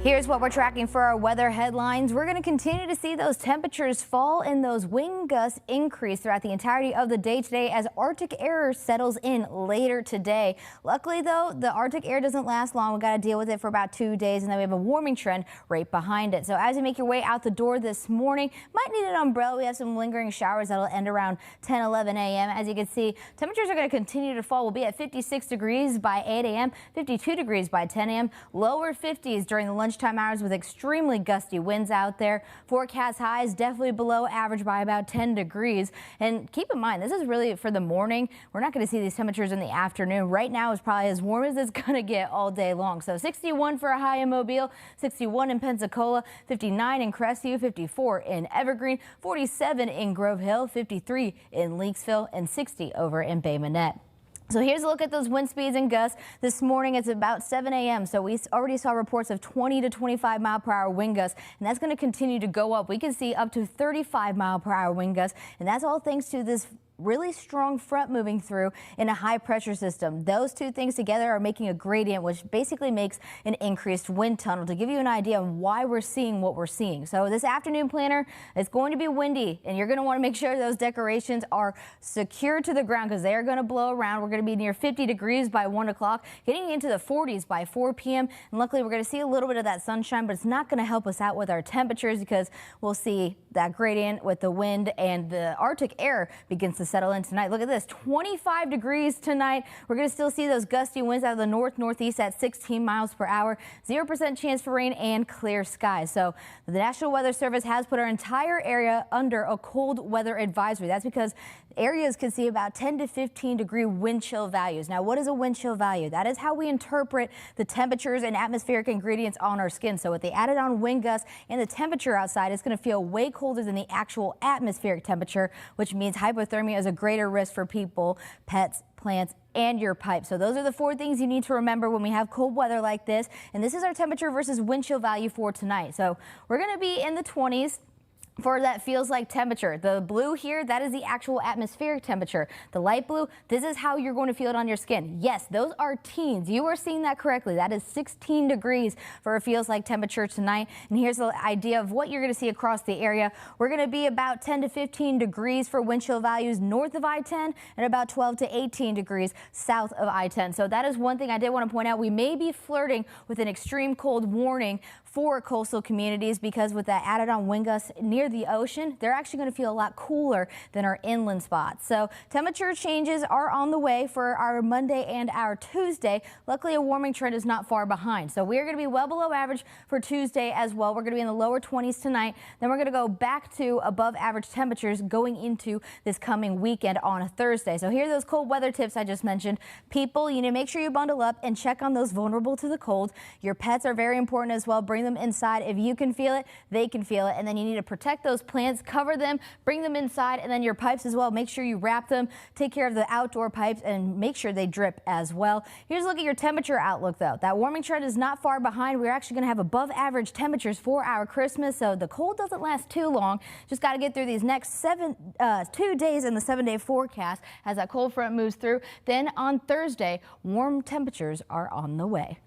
Here's what we're tracking for our weather headlines. We're going to continue to see those temperatures fall and those wind gusts increase throughout the entirety of the day today as Arctic air settles in later today. Luckily, though, the Arctic air doesn't last long. We've got to deal with it for about 2 days, and then we have a warming trend right behind it. So as you make your way out the door this morning, might need an umbrella. We have some lingering showers that'll end around 10, 11 a.m. As you can see, temperatures are going to continue to fall. We'll be at 56 degrees by 8 a.m., 52 degrees by 10 a.m., lower 50s during the lunchtime hours with extremely gusty winds out there. Forecast highs definitely below average by about 10 degrees. And keep in mind, this is really for the morning. We're not going to see these temperatures in the afternoon. Right now is probably as warm as it's going to get all day long. So 61 for a high in Mobile, 61 in Pensacola, 59 in Crestview, 54 in Evergreen, 47 in Grove Hill, 53 in Leakesville, and 60 over in Bay Minette. So here's a look at those wind speeds and gusts. This morning it's about 7 a.m. So we already saw reports of 20 to 25 mile per hour wind gusts, and that's going to continue to go up. We can see up to 35 mile per hour wind gusts, and that's all thanks to this really strong front moving through in a high pressure system. Those two things together are making a gradient, which basically makes an increased wind tunnel. To give you an idea of why we're seeing what we're seeing. So this afternoon planner, it's going to be windy, and you're going to want to make sure those decorations are secured to the ground because they are going to blow around. We're going to be near 50 degrees by 1 o'clock, getting into the 40s by 4 p.m. And luckily we're going to see a little bit of that sunshine, but it's not going to help us out with our temperatures because we'll see that gradient with the wind, and the Arctic air begins to settle in tonight. Look at this, 25 degrees tonight. We're going to still see those gusty winds out of the northeast at 16 miles per hour, 0% chance for rain and clear skies. So the National Weather Service has put our entire area under a cold weather advisory. That's because areas can see about 10 to 15 degree wind chill values. Now, what is a wind chill value? That is how we interpret the temperatures and atmospheric ingredients on our skin. So with the added on wind gusts and the temperature outside, it's going to feel way colder than the actual atmospheric temperature, which means hypothermia is a greater risk for people, pets, plants, and your pipe. So those are the 4 things you need to remember when we have cold weather like this. And this is our temperature versus wind chill value for tonight. So we're going to be in the 20s. For that feels like temperature. The blue here, that is the actual atmospheric temperature. The light blue, this is how you're going to feel it on your skin. Yes, those are teens. You are seeing that correctly. That is 16 degrees for a feels like temperature tonight. And here's the idea of what you're going to see across the area. We're going to be about 10 to 15 degrees for wind chill values north of I-10 and about 12 to 18 degrees south of I-10. So that is one thing I did want to point out. We may be flirting with an extreme cold warning for coastal communities because with that added on wind gusts near the ocean, they're actually going to feel a lot cooler than our inland spots. So temperature changes are on the way for our Monday and our Tuesday. Luckily, a warming trend is not far behind. So we're going to be well below average for Tuesday as well. We're going to be in the lower 20s tonight. Then we're going to go back to above average temperatures going into this coming weekend on a Thursday. So here are those cold weather tips I just mentioned. People, you need to make sure you bundle up and check on those vulnerable to the cold. Your pets are very important as well. Bring them inside. If you can feel it, they can feel it. And then you need to protect those plants, cover them, bring them inside, and then your pipes as well. Make sure you wrap them, take care of the outdoor pipes, and make sure they drip as well. Here's a look at your temperature outlook, though. That warming trend is not far behind. We're actually going to have above average temperatures for our Christmas, so the cold doesn't last too long. Just got to get through these next 2 days in the 7-day forecast as that cold front moves through. Then on Thursday, warm temperatures are on the way.